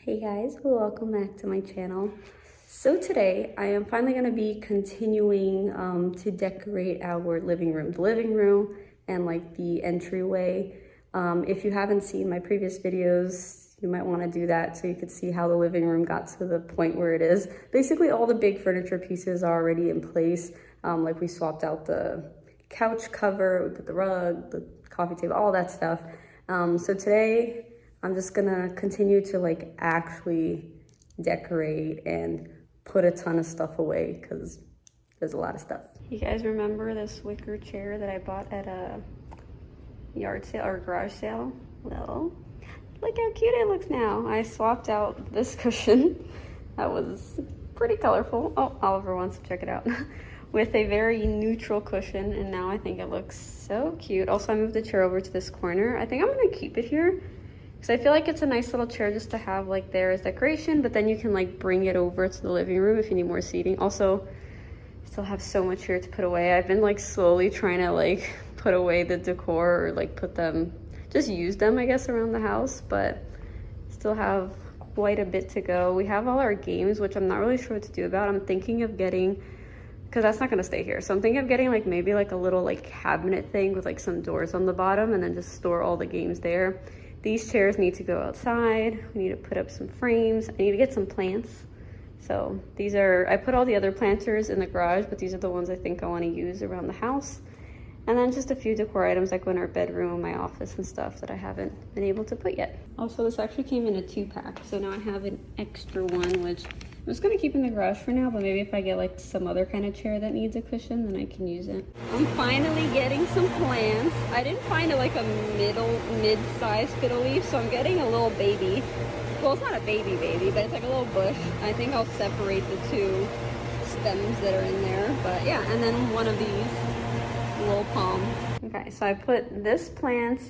Hey guys, welcome back to my channel. So today I am finally going to be continuing to decorate our living room. The living room and like the entryway. If you haven't seen my previous videos, you might want to do that so you could see how the living room got to the point where it is. Basically all the big furniture pieces are already in place. Like we swapped out the couch cover, we put the rug, the coffee table, all that stuff. So today I'm just gonna continue to like actually decorate and put a ton of stuff away because there's a lot of stuff. You guys remember this wicker chair that I bought at a yard sale or garage sale? Well, look how cute it looks now. I swapped out this cushion that was pretty colorful. Oh, Oliver wants to check it out. With a very neutral cushion, and now I think it looks so cute. Also, I moved the chair over to this corner. I think I'm gonna keep it here because I feel like it's a nice little chair just to have like there as decoration, but then you can like bring it over to the living room if you need more seating. Also, I still have so much here to put away. I've been like slowly trying to like put away the decor or like put them, just use them I guess around the house, but still have quite a bit to go. We have all our games, which I'm not really sure what to do about. I'm thinking of getting, because that's not gonna stay here, so I'm thinking of getting like maybe like a little like cabinet thing with like some doors on the bottom and then just store all the games there. These chairs need to go outside. We need to put up some frames. I need to get some plants. So these are, I put all the other planters in the garage, but these are the ones I think I want to use around the house. And then just a few decor items like in our bedroom, my office and stuff that I haven't been able to put yet. Also, this actually came in a 2-pack, so now I have an extra one, which I'm just gonna keep in the garage for now, but maybe if I get like some other kind of chair that needs a cushion, then I can use it. I'm finally getting some plants. I didn't find like a mid-size fiddle leaf, so I'm getting a little baby. Well, it's not a baby, but it's like a little bush. I think I'll separate the two stems that are in there, but yeah, and then one of these little palm. Okay, so I put this plant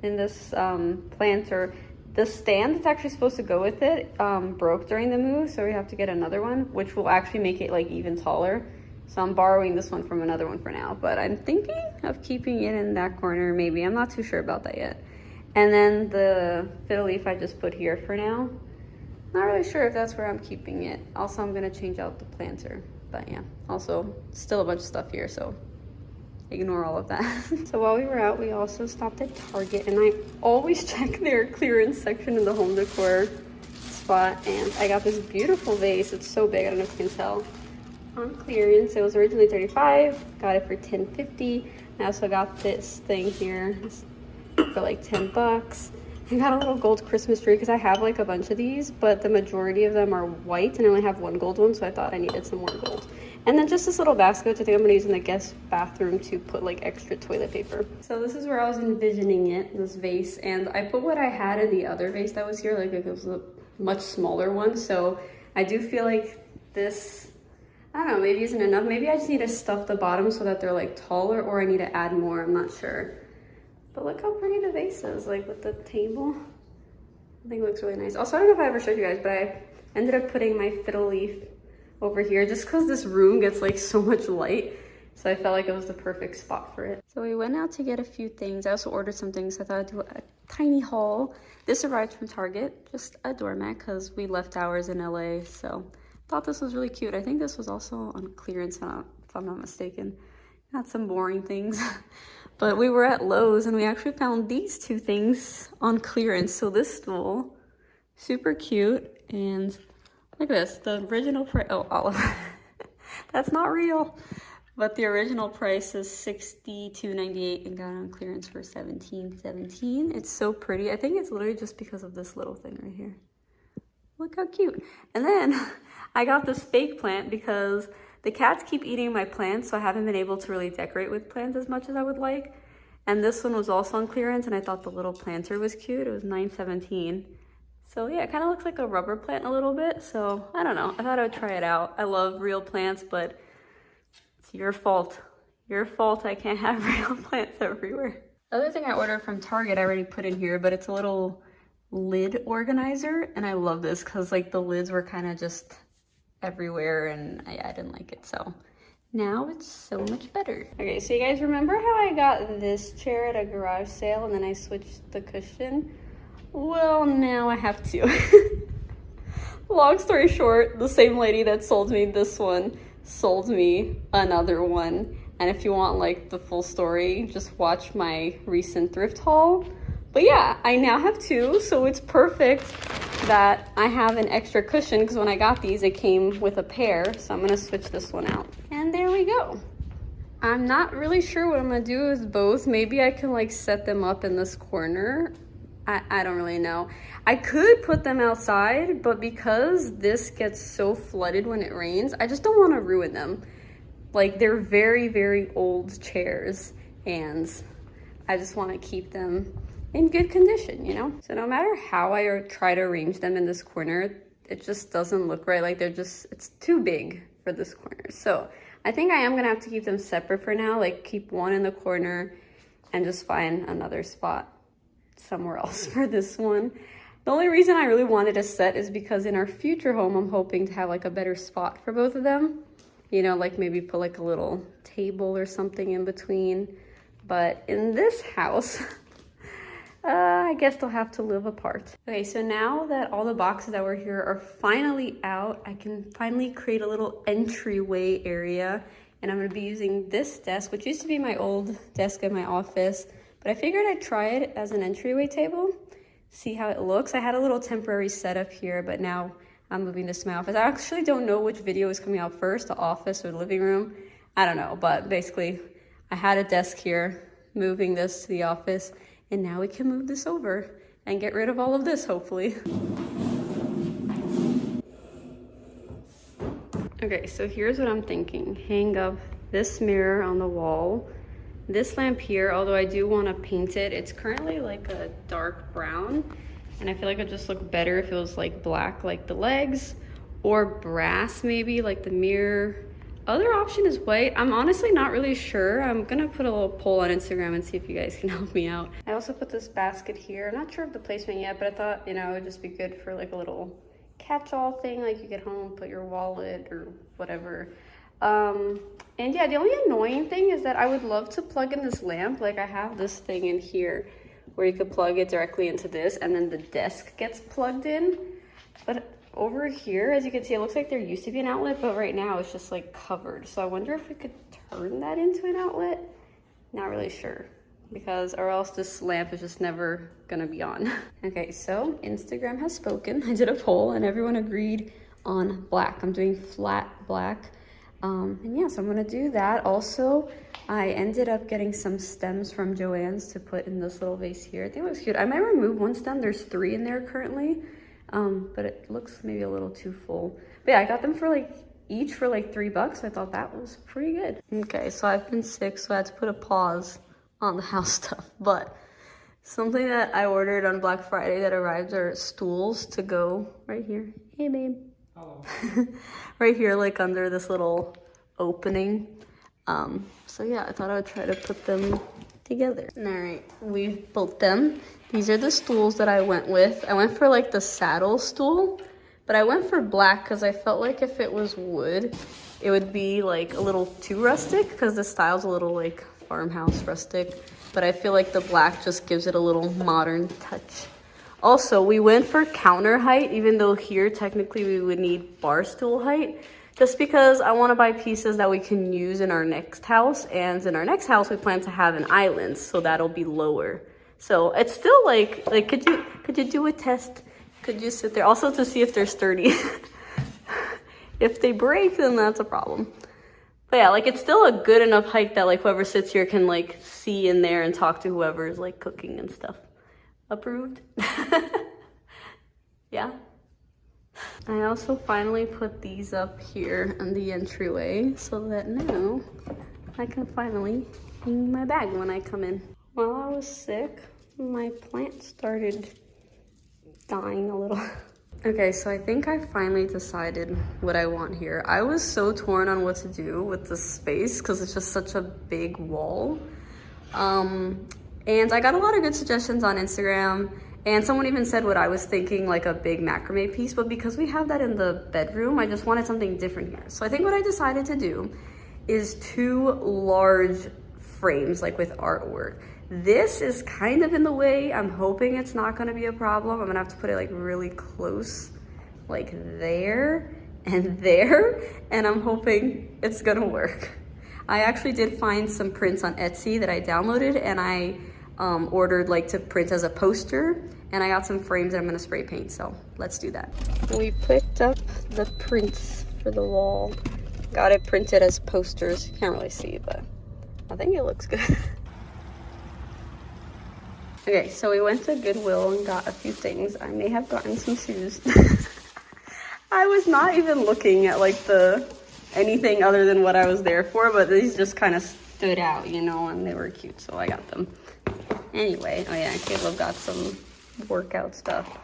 in this planter. The stand that's actually supposed to go with it broke during the move, so we have to get another one, which will actually make it like even taller. So I'm borrowing this one from another one for now, but I'm thinking of keeping it in that corner maybe. I'm not too sure about that yet. And then the fiddle leaf I just put here for now. Not really sure if that's where I'm keeping it. Also, I'm gonna change out the planter, but yeah. Also, still a bunch of stuff here, so ignore all of that. So while we were out, we also stopped at Target, and I always check their clearance section in the home decor spot, and I got this beautiful vase. It's so big, I don't know if you can tell. On clearance, it was originally $35, got it for $10.50. I also got this thing here for like $10. I got a little gold Christmas tree because I have like a bunch of these, but the majority of them are white and I only have one gold one, so I thought I needed some more gold. And then just this little basket, which I think I'm gonna use in the guest bathroom to put like extra toilet paper. So this is where I was envisioning it, this vase, and I put what I had in the other vase that was here, like it was a much smaller one. So I do feel like this, I don't know, maybe isn't enough. Maybe I just need to stuff the bottom so that they're like taller, or I need to add more, I'm not sure. But look how pretty the vase is, like with the table. I think it looks really nice. Also, I don't know if I ever showed you guys, but I ended up putting my fiddle leaf over here just because this room gets like so much light, so I felt like it was the perfect spot for it. So we went out to get a few things. I also ordered some things. I thought I'd do a tiny haul. This arrived from Target, just a doormat because we left ours in LA, so thought this was really cute. I think this was also on clearance, if I'm not mistaken. Got some boring things. But we were at Lowe's and we actually found these two things on clearance. So this stool, super cute, and look at this, the original price, oh, Olive, that's not real. But the original price is $62.98 and got on clearance for $17.17. It's so pretty. I think it's literally just because of this little thing right here. Look how cute. And then I got this fake plant because the cats keep eating my plants, so I haven't been able to really decorate with plants as much as I would like. And this one was also on clearance, and I thought the little planter was cute. It was $9.17. So yeah, it kind of looks like a rubber plant a little bit, so I don't know. I thought I would try it out. I love real plants, but it's your fault. Your fault I can't have real plants everywhere. The other thing I ordered from Target I already put in here, but it's a little lid organizer, and I love this because like the lids were kind of just everywhere, and I didn't like it, so now it's so much better. Okay, so you guys remember how I got this chair at a garage sale and then I switched the cushion? Well, now I have two. long story short, the same lady that sold me this one sold me another one. And if you want like the full story, just watch my recent thrift haul. But yeah, I now have two, so it's perfect that I have an extra cushion because when I got these, it came with a pair. So I'm gonna switch this one out. And there we go. I'm not really sure what I'm gonna do with both. Maybe I can like set them up in this corner. I don't really know. I could put them outside, but because this gets so flooded when it rains, I just don't want to ruin them. Like, they're very, very old chairs, and I just want to keep them in good condition, you know? So no matter how I try to arrange them in this corner, it just doesn't look right. Like, it's too big for this corner. So I think I am gonna have to keep them separate for now, like keep one in the corner and just find another spot somewhere else for this one. The only reason I really wanted a set is because in our future home, I'm hoping to have like a better spot for both of them. You know, like maybe put like a little table or something in between. But in this house, I guess they'll have to live apart. Okay, so now that all the boxes that were here are finally out, I can finally create a little entryway area. And I'm gonna be using this desk, which used to be my old desk in my office. But I figured I'd try it as an entryway table, see how it looks. I had a little temporary setup here, but now I'm moving this to my office. I actually don't know which video is coming out first, the office or the living room. I don't know, but basically I had a desk here, moving this to the office, and now we can move this over and get rid of all of this, hopefully. Okay, so here's what I'm thinking. Hang up this mirror on the wall. This lamp here, although I do want to paint it, it's currently like a dark brown, and I feel like it would just look better if it was like black like the legs, or brass maybe like the mirror. Other option is white. I'm honestly not really sure. I'm gonna put a little poll on Instagram and see if you guys can help me out. I also put this basket here. I'm not sure of the placement yet, but I thought, you know, it would just be good for like a little catch-all thing, like you get home, put your wallet or whatever. And yeah, the only annoying thing is that I would love to plug in this lamp. Like I have this thing in here where you could plug it directly into this and then the desk gets plugged in. But over here, as you can see, it looks like there used to be an outlet, but right now it's just like covered. So I wonder if we could turn that into an outlet. Not really sure, because or else this lamp is just never gonna be on. Okay, so Instagram has spoken. I did a poll and everyone agreed on black. I'm doing flat black. And yeah, so I'm gonna do that. Also, I ended up getting some stems from Joann's to put in this little vase here. I think it looks cute. I might remove one stem. There's 3 in there currently, but it looks maybe a little too full. But yeah, I got them for like each for like $3. I thought that was pretty good. Okay, so I've been sick, so I had to put a pause on the house stuff. But something that I ordered on Black Friday that arrived are stools to go right here. Hey, babe. Oh. Right here, like under this little opening. So yeah, I thought I would try to put them together. All right, we've built them. These are the stools that I went with. I went for like the saddle stool, but I went for black because I felt like if it was wood, it would be like a little too rustic because the style's a little like farmhouse rustic, but I feel like the black just gives it a little modern touch. Also, we went for counter height, even though here technically we would need bar stool height, just because I want to buy pieces that we can use in our next house, and in our next house we plan to have an island, so that'll be lower. So it's still like could you do a test? Could you sit there also to see if they're sturdy? If they break, then that's a problem. But yeah, like it's still a good enough height that like whoever sits here can like see in there and talk to whoever's like cooking and stuff. Approved? Yeah. I also finally put these up here in the entryway so that now I can finally hang my bag when I come in. While I was sick, my plant started dying a little. Okay, so I think I finally decided what I want here. I was so torn on what to do with this space because it's just such a big wall. And I got a lot of good suggestions on Instagram, and someone even said what I was thinking, like a big macrame piece, but because we have that in the bedroom, I just wanted something different here. So I think what I decided to do is 2 large frames, like with artwork. This is kind of in the way. I'm hoping it's not gonna be a problem. I'm gonna have to put it like really close like there and there, and I'm hoping it's gonna work. I actually did find some prints on Etsy that I downloaded, and I ordered like to print as a poster, and I got some frames that I'm gonna spray paint, so let's do that. We picked up the prints for the wall. Got it printed as posters. Can't really see, but I think it looks good. Okay, so we went to Goodwill and got a few things. I may have gotten some shoes. I was not even looking at like anything other than what I was there for, but these just kind of stood out, you know, and they were cute, so I got them. Anyway, oh yeah, Caleb got some workout stuff.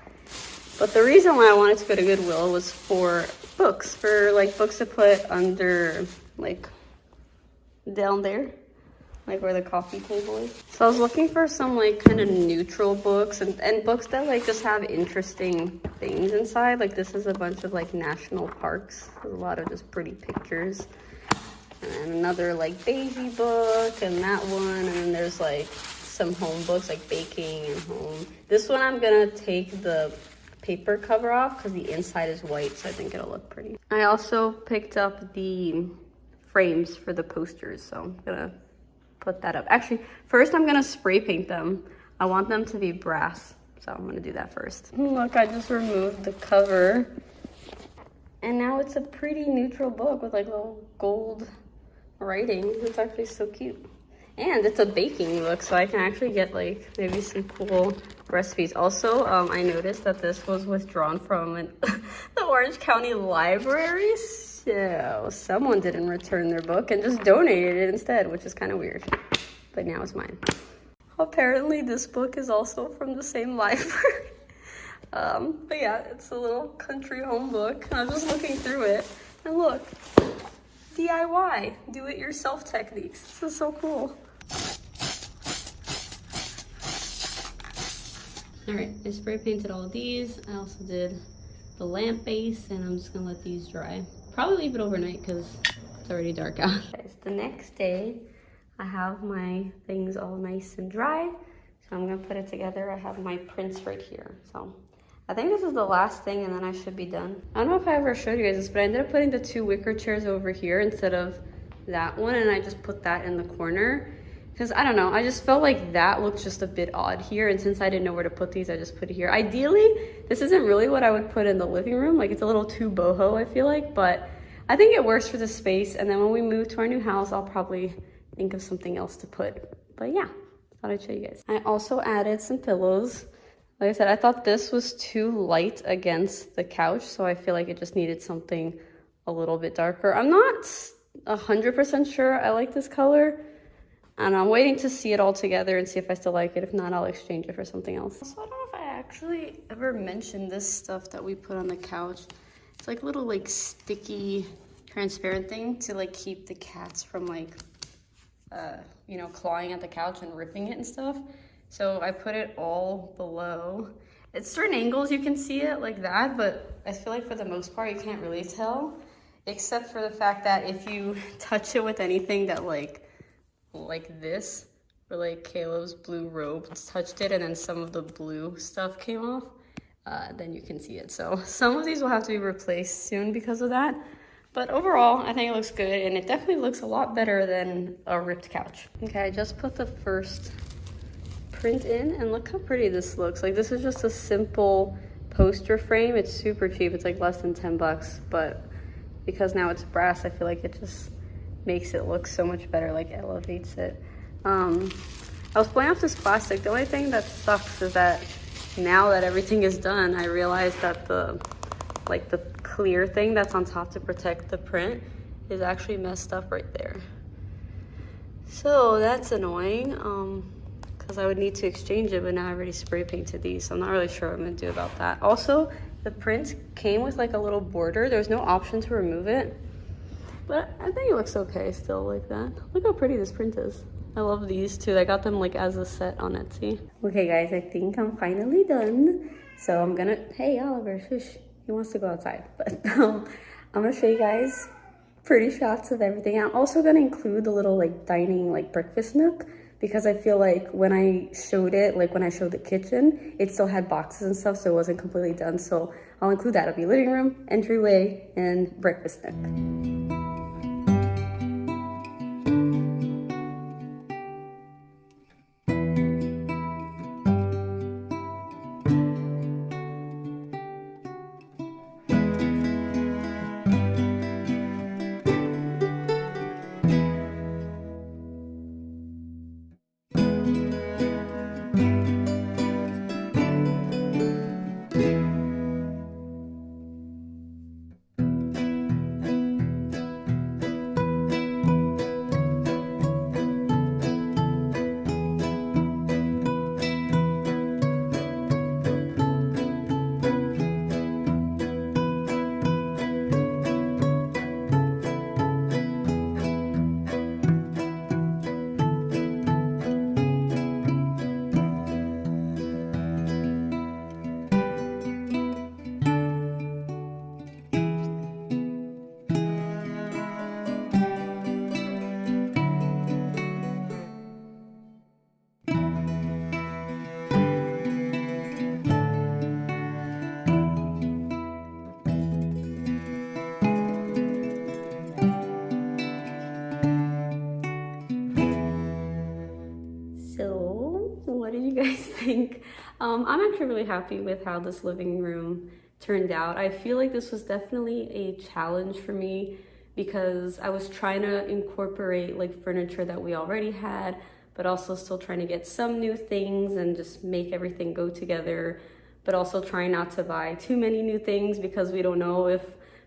But the reason why I wanted to go to Goodwill was for books, books to put under, like, down there, like where the coffee table is. So I was looking for some like kind of neutral books and books that like just have interesting things inside. Like this is a bunch of like national parks. There's a lot of just pretty pictures. And another like baby book and that one. And then there's like some home books like baking and home. This one I'm gonna take the paper cover off because the inside is white, so I think it'll look pretty. I also picked up the frames for the posters, so I'm gonna put that up. Actually, first I'm gonna spray paint them. I want them to be brass, so I'm gonna do that first. Look, I just removed the cover, and now it's a pretty neutral book with like little gold writing. It's actually so cute. And it's a baking book, so I can actually get like maybe some cool recipes. Also, I noticed that this was withdrawn from the Orange County Library, so someone didn't return their book and just donated it instead, which is kind of weird. But now it's mine. Apparently, this book is also from the same library. But yeah, it's a little country home book. And I was just looking through it, and look, DIY, do-it-yourself techniques. This is so cool. All right, I spray painted all of these. I also did the lamp base, and I'm just gonna let these dry. Probably leave it overnight because it's already dark out. It's the next day. I have my things all nice and dry, so I'm gonna put it together. I have my prints right here. So I think this is the last thing, and then I should be done. I don't know if I ever showed you guys this, but I ended up putting the 2 wicker chairs over here instead of that one, and I just put that in the corner. Because I don't know, I just felt like that looked just a bit odd here, and since I didn't know where to put these, I just put it here. Ideally, this isn't really what I would put in the living room. Like, it's a little too boho, I feel like, but I think it works for the space, and then when we move to our new house, I'll probably think of something else to put. But yeah, thought I'd show you guys. I also added some pillows. Like I said, I thought this was too light against the couch, so I feel like it just needed something a little bit darker. I'm not 100% sure I like this color, and I'm waiting to see it all together and see if I still like it. If not, I'll exchange it for something else. Also, I don't know if I actually ever mentioned this stuff that we put on the couch. It's like little like sticky, transparent thing to like keep the cats from like, you know, clawing at the couch and ripping it and stuff. So I put it all below. At certain angles you can see it like that, but I feel like for the most part you can't really tell, except for the fact that if you touch it with anything that like this, or like Caleb's blue robe touched it and then some of the blue stuff came off, then you can see it. So some of these will have to be replaced soon because of that. But overall, I think it looks good, and it definitely looks a lot better than a ripped couch. Okay, I just put the first print in, and look how pretty this looks. Like, this is just a simple poster frame. It's super cheap. It's like less than 10 bucks, but because now it's brass, I feel like it just makes it look so much better, like elevates it. I was pulling off this plastic. The only thing that sucks is that now that everything is done, I realized that the clear thing that's on top to protect the print is actually messed up right there. So that's annoying, because I would need to exchange it, but now I already spray painted these, so I'm not really sure what I'm gonna do about that. Also, the print came with like a little border. There's no option to remove it, but I think it looks okay still like that. Look how pretty this print is. I love these too. I got them like as a set on Etsy. Okay guys, I think I'm finally done. So I'm gonna, hey Oliver, shush. He wants to go outside, but I'm gonna show you guys pretty shots of everything. I'm also gonna include the little like dining like breakfast nook, because I feel like when I showed it, like when I showed the kitchen, it still had boxes and stuff, so it wasn't completely done. So I'll include that. It'll be living room, entryway, and breakfast nook. So, what did you guys think? I'm actually really happy with how this living room turned out. I feel like this was definitely a challenge for me because I was trying to incorporate like furniture that we already had, but also still trying to get some new things and just make everything go together, but also trying not to buy too many new things because we don't know if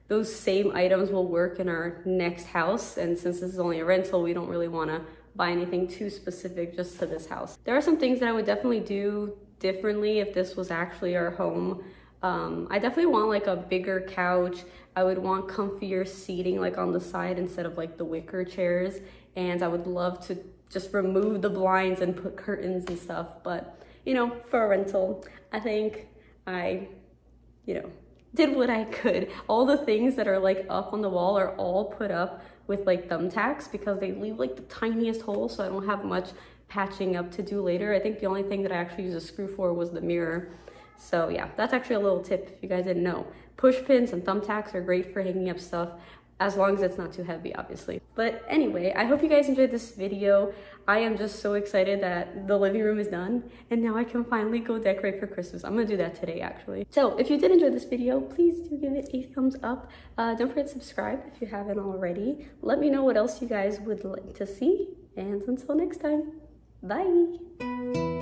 those same items will work in our next house. And since this is only a rental, we don't really want to buy anything too specific just to this house. There are some things that I would definitely do differently if this was actually our home. I definitely want like a bigger couch. I would want comfier seating like on the side instead of like the wicker chairs. And I would love to just remove the blinds and put curtains and stuff. But, you know, for a rental, I think I, did what I could. All the things that are like up on the wall are all put up with like thumbtacks because they leave like the tiniest hole, so I don't have much patching up to do later. I think the only thing that I actually used a screw for was the mirror. So yeah, that's actually a little tip if you guys didn't know. Push pins and thumbtacks are great for hanging up stuff, as long as it's not too heavy, obviously. But anyway, I hope you guys enjoyed this video. I am just so excited that the living room is done and now I can finally go decorate for Christmas. I'm gonna do that today, actually. So if you did enjoy this video, please do give it a thumbs up. Don't forget to subscribe if you haven't already. Let me know what else you guys would like to see. And until next time, bye.